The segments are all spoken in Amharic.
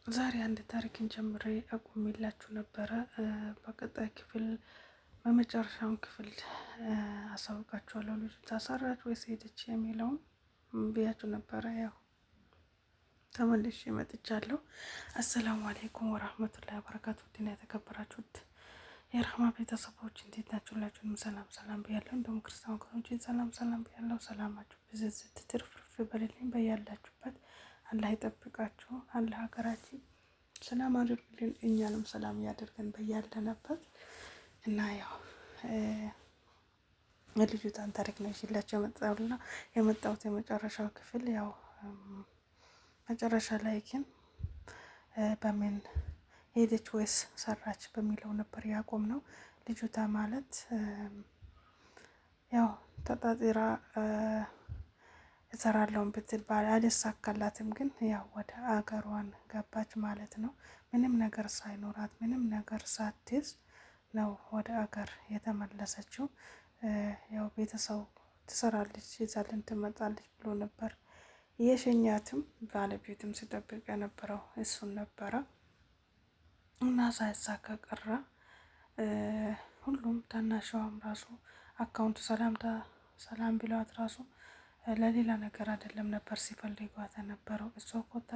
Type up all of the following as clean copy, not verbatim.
ዛሬ አንድ ታሪክን ጀምሬ አቁሜላችሁ ነበረ። በቀጣይ ክፍል በመጨረሻውን ክፍል አሳውቃችኋለሁ። ልጁ ታሰራች ወይስ ሄደች የሚለውን ብያችሁ ነበረ። ያው ተመልሼ መጥቻለሁ። አሰላሙ አሌይኩም ወራህመቱላሂ ወበረካቱ። ውድና የተከበራችሁት የረህማ ቤተሰቦች እንዴት ናችሁ? ሁላችሁንም ሰላም ሰላም ብያለሁ። እንደውም ክርስቲያን ወገኖች ሰላም ሰላም ብያለሁ። ሰላማችሁ ብዝዝት ትርፍርፍ በሌለኝ በያላችሁበት አላህ ይጠብቃችሁ። አላህ ሀገራችን ሰላም አድርግልን፣ እኛንም ሰላም ያደርገን በያለንበት እና ያው የልጅቷን ታሪክ ነው ይዤላችሁ የመጣሁት የመጨረሻው ክፍል ያው መጨረሻ ላይ ግን በምን ሄደች ወይስ ሰራች በሚለው ነበር ያቆም ነው። ልጅቷ ማለት ያው ተጣጥራ እሰራለሁን ብትል አልሳካላትም፣ ግን ያው ወደ አገሯን ገባች ማለት ነው። ምንም ነገር ሳይኖራት ምንም ነገር ሳትይዝ ነው ወደ አገር የተመለሰችው። ያው ቤተሰብ ትሰራለች ይዛልን ትመጣለች ብሎ ነበር የሸኛትም ባለቤትም ሲጠብቅ የነበረው እሱን ነበረ እና ሳይሳካ ቀረ። ሁሉም ታናሸዋም ራሱ አካውንቱ ሰላም ቢሏት ራሱ ለሌላ ነገር አይደለም ነበር ሲፈልጓት የነበረው። እሷ ኮታ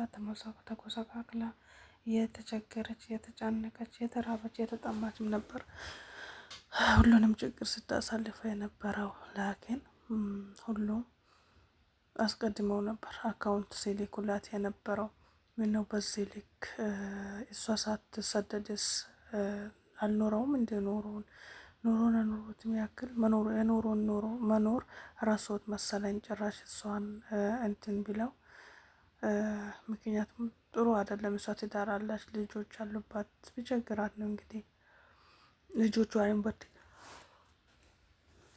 ተኮሰቃቅላ የተቸገረች የተጫነቀች የተራበች የተጠማችም ነበር ሁሉንም ችግር ስታሳልፈ የነበረው። ላኪን ሁሉም አስቀድመው ነበር አካውንት ሲልኩላት የነበረው። ምነው በዚህ ልክ እሷ ሳትሰደድስ አልኖረውም እንደ ኖሮን ኑሮትም ያክል የኖሮን መኖር ራስዎት መሰለኝ ጭራሽ እሷን እንትን ብለው። ምክንያቱም ጥሩ አይደለም። እሷ ትዳር አላች ልጆች አሉባት። ቢቸግራት ነው እንግዲህ ልጆቹ አይንበድ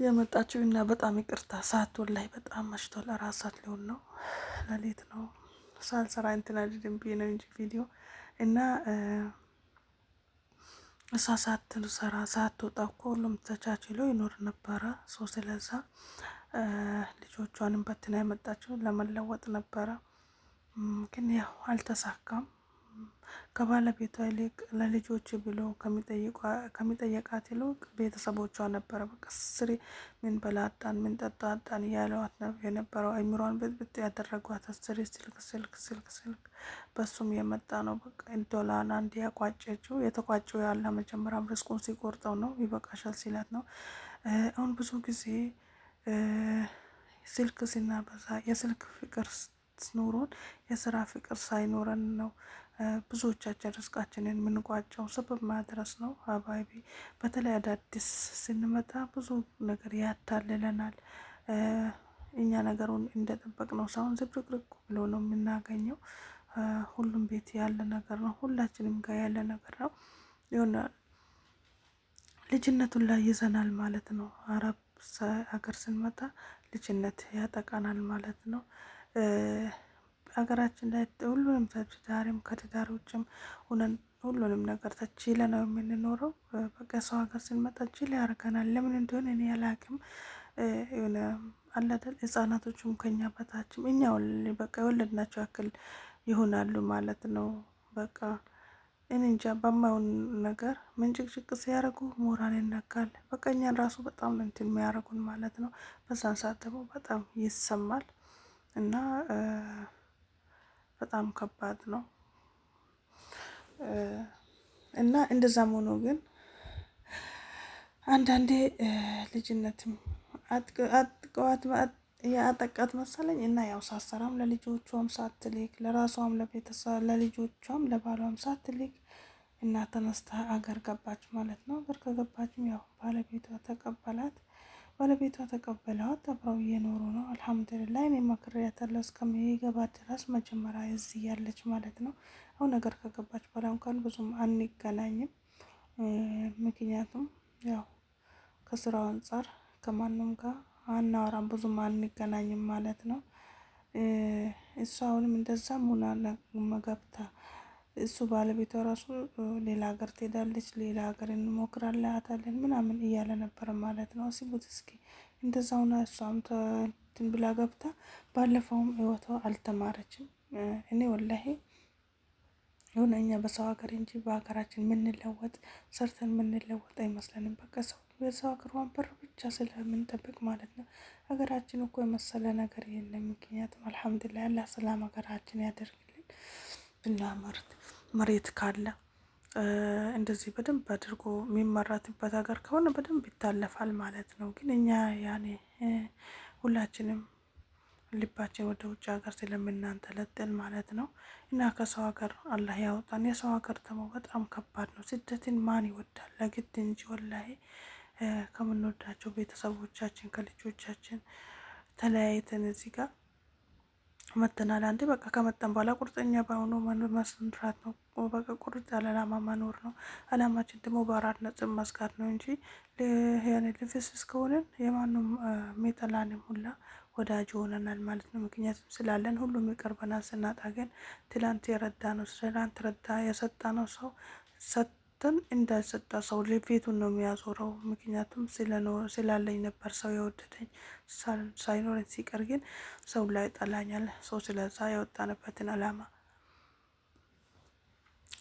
የመጣችው እና በጣም ይቅርታ ሰዓቱን ላይ በጣም መሽቷል። 4 ሰዓት ሊሆን ነው፣ ሌሊት ነው። ሳልሰራ እንትን አይደለም ብዬ ነው እንጂ ቪዲዮ እና እሷ ሳትሰራ ሳትወጣ እኮ ሁሉም ተቻችሎ ይኖር ነበረ። ስለዛ ልጆቿንም በትና የመጣችው ለመለወጥ ነበረ፣ ግን ያው አልተሳካም። ከባለቤቷ ይልቅ ለልጆች ብሎ ከሚጠየቃት ይልቅ ቤተሰቦቿ ነበረ በቃ ስሪ ምን በላጣን ምን ጠጣጣን እያለዋት የነበረው። አይምሯን ብጥብጥ ያደረጓት ስሪ ስልክ በሱም የመጣ ነው። በቃ ዶላር አንድ ያቋጨችው የተቋጨው ያለ መጀመሪያም ርስቁን ሲቆርጠው ነው ይበቃሻል ሲላት ነው። አሁን ብዙ ጊዜ ስልክ ሲናበዛ የስልክ ፍቅር ኖሮን የስራ ፍቅር ሳይኖረን ነው ብዙዎቻችን ርስቃችንን የምንቋጨው። ሰበብ ማድረስ ነው አባቢ። በተለይ አዳዲስ ስንመጣ ብዙ ነገር ያታልለናል። እኛ ነገሩን እንደጠበቅ ነው ሳይሆን ዝብርቅርቅ ብሎ ነው የምናገኘው። ሁሉም ቤት ያለ ነገር ነው፣ ሁላችንም ጋር ያለ ነገር ነው። የሆነ ልጅነቱን ላይ ይዘናል ማለት ነው። አረብ ሀገር ስንመጣ ልጅነት ያጠቃናል ማለት ነው። ሀገራችን ላይ ሁሉንም ትዳርም ከትዳር ውጭም ሆነን ሁሉንም ነገር ተችለ ነው የምንኖረው። በቃ ሰው ሀገር ስንመጣ ችለ ያደርገናል። ለምን እንደሆነ እኔ አላቅም። የሆነ አላደል ህጻናቶቹም ከኛ በታችም እኛ በቃ የወለድናቸው ያክል ይሆናሉ ማለት ነው። በቃ እኔ እንጃ በማይሆን ነገር ምንጭቅጭቅ ሲያደርጉ ሞራል ይነካል። በቃ እኛን ራሱ በጣም ነው እንትን የሚያደርጉን ማለት ነው። በዛን ሰዓት ደግሞ በጣም ይሰማል እና በጣም ከባድ ነው። እና እንደዛም ሆኖ ግን አንዳንዴ ልጅነትም አጥቀዋት ያጠቃት መሰለኝ እና ያው ሳሰራም ለልጆቿም ሳትልክ ለራሷም ለቤተሰብ ለልጆቿም ለባሏም ሳትልክ እና ተነስታ አገር ገባች ማለት ነው። አገር ከገባችም ያው ባለቤቷ ተቀበላት። ባለቤቷ ተቀበላት። አብረው እየኖሩ ነው። አልሐምዱሊላህ እኔ መክሬያታለሁ እስከሚገባ ድረስ መጀመሪያ እዚህ ያለች ማለት ነው። አሁን ነገር ከገባች በኋላ እንኳን ብዙም አንገናኝም። ምክንያቱም ያው ከስራው አንጻር ከማንም ጋር አናወራም፣ ብዙም አንገናኝም ማለት ነው። እሱ አሁንም እንደዛም ሆና ገብታ እሱ ባለቤቷ ራሱ ሌላ ሀገር ትሄዳለች፣ ሌላ ሀገር እንሞክራለን ምናምን እያለ ነበረ ማለት ነው። አስቡት እስኪ እንደዛ ሆና እሷም እንትን ብላ ገብታ ባለፈውም ህይወቷ አልተማረችም። እኔ ወላሂ የሆነ እኛ በሰው ሀገር እንጂ በሀገራችን የምንለወጥ ሰርተን የምንለወጥ አይመስለንም። በቃ ሰው የሰው ሀገር ወንበር ብቻ ስለምንጠብቅ ማለት ነው። ሀገራችን እኮ የመሰለ ነገር የለም። ምክንያቱም አልሐምዱሊላህ አላህ ሰላም ሀገራችን ያደርግልን። ብናመርት መሬት ካለ እንደዚህ በደንብ አድርጎ የሚመራትበት ሀገር ከሆነ በደንብ ይታለፋል ማለት ነው። ግን እኛ ያኔ ሁላችንም ልባችን ወደ ውጭ ሀገር ስለምናንጠለጥል ማለት ነው። እና ከሰው ሀገር አላህ ያወጣን። የሰው ሀገር ደግሞ በጣም ከባድ ነው። ስደትን ማን ይወዳል? ለግድ እንጂ ወላሂ ከምንወዳቸው ቤተሰቦቻችን ከልጆቻችን ተለያይተን እዚህ ጋር መተናል። አንዴ በቃ ከመጣን በኋላ ቁርጠኛ በሆኑ መስራት ነው። በቃ ቁርጥ ያለ አላማ መኖር ነው። አላማችን ደግሞ በአራት ነጥብ መስጋት ነው እንጂ ያኔ ልፍስፍስ ከሆነን የማንም ሜጠላንም ሁላ ወዳጅ ሆነናል ማለት ነው። ምክንያቱም ስላለን ሁሉም ይቀርበናል። ስናጣ ግን ትላንት የረዳ ነው ትላንት ረዳ የሰጣ ነው ሰው ሰጥተን እንዳልሰጣ ሰው ቤቱን ነው የሚያዞረው። ምክንያቱም ስላለኝ ነበር ሰው የወደደኝ። ሳይኖረኝ ሲቀር ግን ሰው ላይ ጠላኛል። ሰው ስለዛ የወጣንበትን አላማ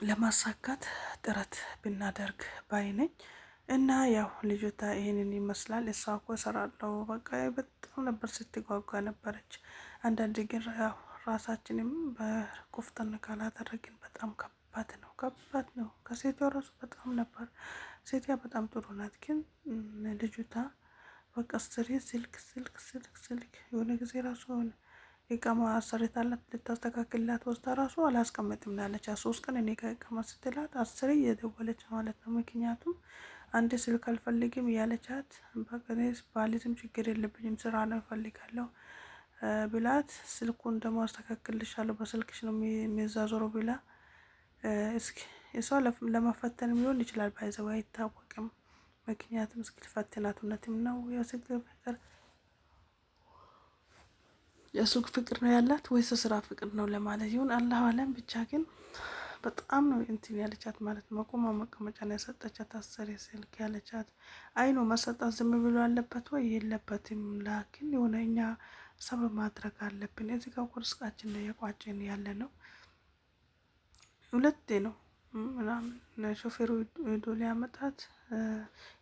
ለማሳካት ጥረት ብናደርግ ባይ ነኝ። እና ያው ልጅቷ ይሄንን ይመስላል። እሷ እኮ እሰራለሁ በቃ በጣም ነበር ስትጓጓ ነበረች። አንዳንድ ግን ያው ራሳችንም በኮፍተን ካላደረግን በጣም ከባድ ነው፣ ከባድ ነው። ከሴቷ ራሱ በጣም ነበር። ሴቷ በጣም ጥሩ ናት፣ ግን ልጅቷ በቃ ስሪ ስልክ ስልክ ስልክ ስልክ የሆነ ጊዜ ራሱ ሆነ የቀማ አሰርታላት ልታስተካክልላት ወስዳ ራሱ አላስቀምጥም ያለች 3 ቀን እኔ ጋር ቀማ ስትላት 10 እየደወለች ማለት ነው። ምክንያቱም አንድ ስልክ አልፈልግም እያለቻት በቀኔስ ባሊዝም ችግር የለብኝም ስራ ነው እፈልጋለሁ ብላት ስልኩን ደግሞ አስተካክልልሻለሁ በስልክሽ ነው የሚዛዞረው ብላ እስኪ እሷ ለመፈተን ሊሆን ይችላል ባይዘው አይታወቅም። ምክንያቱም እስኪ ልፈትናት እውነትም ነው የሱቅ ፍቅር ነው ያላት ወይስ ስራ ፍቅር ነው ለማለት ይሁን አላህ አለም። ብቻ ግን በጣም ነው እንትን ያለቻት ማለት ነው። መቆማ መቀመጫ ነው ያሰጠቻት። አሰሪ ስልክ ያለቻት አይኖ መሰጣት ዝም ብሎ አለበት ወይ የለበትም። ላኪን የሆነ እኛ ሰበብ ማድረግ አለብን። እዚህ ጋር ቁርስቃችን ነው የቋጭን ያለ ነው። ሁለቴ ነው ምናምን ሾፌሩ ሄዶ ሊያመጣት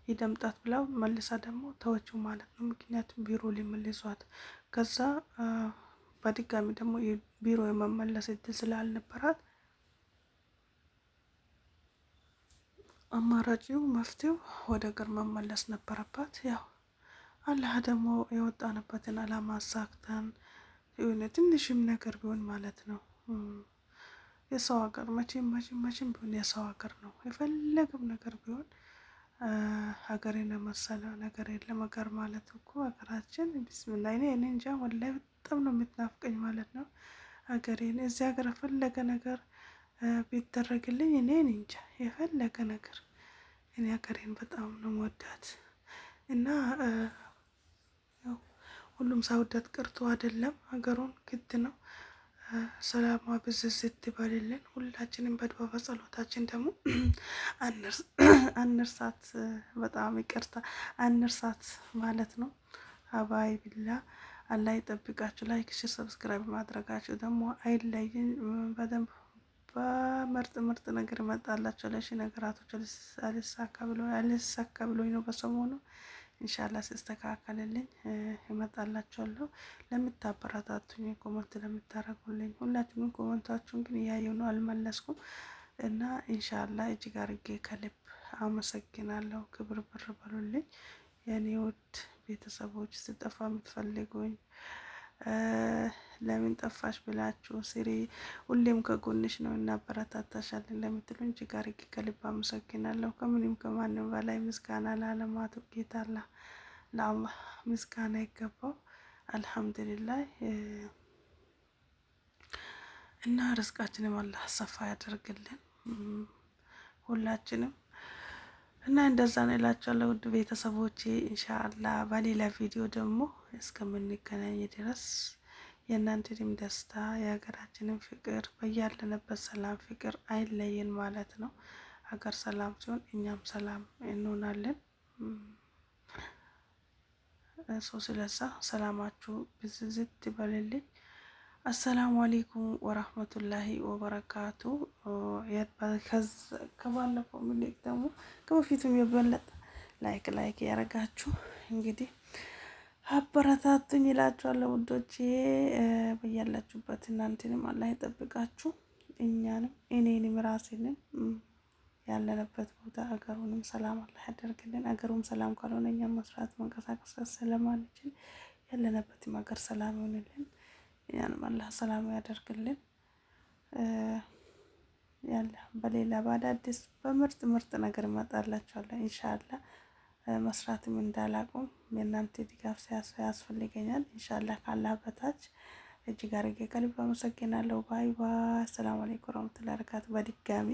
ይደምጣት ብላው መልሳ ደግሞ ተወችው ማለት ነው። ምክንያቱም ቢሮ ሊመልሷት ከዛ በድጋሚ ደግሞ ቢሮ የመመለስ እድል ስላልነበራት አማራጭው መፍትሄው ወደ ሀገር መመለስ ነበረባት። ያው አላህ ደግሞ የወጣንበትን አላማ አሳክተን የሆነ ትንሽም ነገር ቢሆን ማለት ነው። የሰው ሀገር መቼም መቼም መቼም ቢሆን የሰው ሀገር ነው። የፈለገም ነገር ቢሆን ሀገሬን የመሰለ ነገር የለም። ሀገር ማለት እኮ ሀገራችን ቢስሚላ እኔ እንጃ ወላሂ በጣም ነው የምትናፍቀኝ ማለት ነው። ሀገሬን እዚህ ሀገር የፈለገ ነገር ቢደረግልኝ እኔ እንጃ የፈለገ ነገር እኔ ሀገሬን በጣም ነው መወዳት። እና ሁሉም ሳይወዳት ቀርቶ አይደለም ሀገሩን ግድ ነው። ሰላሟ ብዝዝት ይበልልን። ሁላችንም በዱዓ በጸሎታችን ደግሞ አንርሳት። በጣም ይቅርታ አንርሳት ማለት ነው። አባይ ቢላ አላህ ይጠብቃችሁ። ላይክ ሼር ሰብስክራይብ ማድረጋችሁ ደግሞ አይለይን። በደንብ በምርጥ ምርጥ ነገር ይመጣላችሁ። ለሺ ነገራቶች አልሳካ ብሎኝ ነው በሰሞኑ ኢንሻአላህ ሲስተካከልልኝ እመጣላችኋለሁ። ለምታበረታቱኝ ኮመንት ለምታረጉልኝ ሁላችሁም ኮመንታችሁን ግን እያየሁ ነው አልመለስኩም። እና ኢንሻአላህ እጅግ አድርጌ ከልብ አመሰግናለሁ። ክብር ብር በሉልኝ የኔ ውድ ቤተሰቦች። ስጠፋ የምትፈልጉኝ ለምን ጠፋሽ ብላችሁ ስሪ ሁሌም ከጎንሽ ነው እናበረታታሻለን ለምትሉኝ እጅግ አድርጌ ከልብ አመሰግናለሁ። ከምንም ከማንም በላይ ምስጋና ለዓለማቱ ጌታ ለአላህ ምስጋና ይገባው። አልሐምዱሊላህ እና ርዝቃችንም አላህ ሰፋ ያደርግልን ሁላችንም። እና እንደዛ ነው እላችኋለሁ ውድ ቤተሰቦቼ። ኢንሻአላህ በሌላ ቪዲዮ ደግሞ እስከምንገናኝ ድረስ የእናንተንም ደስታ የሀገራችንን ፍቅር በያለንበት ሰላም ፍቅር አይለየን ማለት ነው። ሀገር ሰላም ሲሆን እኛም ሰላም እንሆናለን። ሰው ስለዛ ሰላማችሁ ብዝዝት ይበልልኝ። አሰላሙ አሌይኩም ወራህመቱላሂ ወበረካቱ። ከባለፈው ሚሌክ ደግሞ ከበፊቱም የበለጠ ላይክ ያረጋችሁ እንግዲህ አበረታቱኝ ይላችኋለሁ ውዶቼ። በያላችሁበት እናንተንም አላህ ይጠብቃችሁ፣ እኛንም እኔንም ራሴንም ያለንበት ቦታ አገሩንም ሰላም አላህ ያደርግልን። አገሩም ሰላም ካልሆነ እኛም መስራት መንቀሳቀስ ስለማንችል ያለንበትም ሀገር ሰላም ይሆንልን። ያንም አላህ ሰላም ያደርግልን። ያለ በሌላ በአዳዲስ በምርጥ ምርጥ ነገር እመጣላችኋለሁ ኢንሻአላህ። መስራትም እንዳላቁም የእናንተ ድጋፍ ያስፈልገኛል ኢንሻአላህ። ካላህ በታች እጅግ አድርጌ ከልብ አመሰግናለሁ። ባይ ባይ። ሰላም አለይኩም ወራህመቱላሂ ወበረካቱ በድጋሚ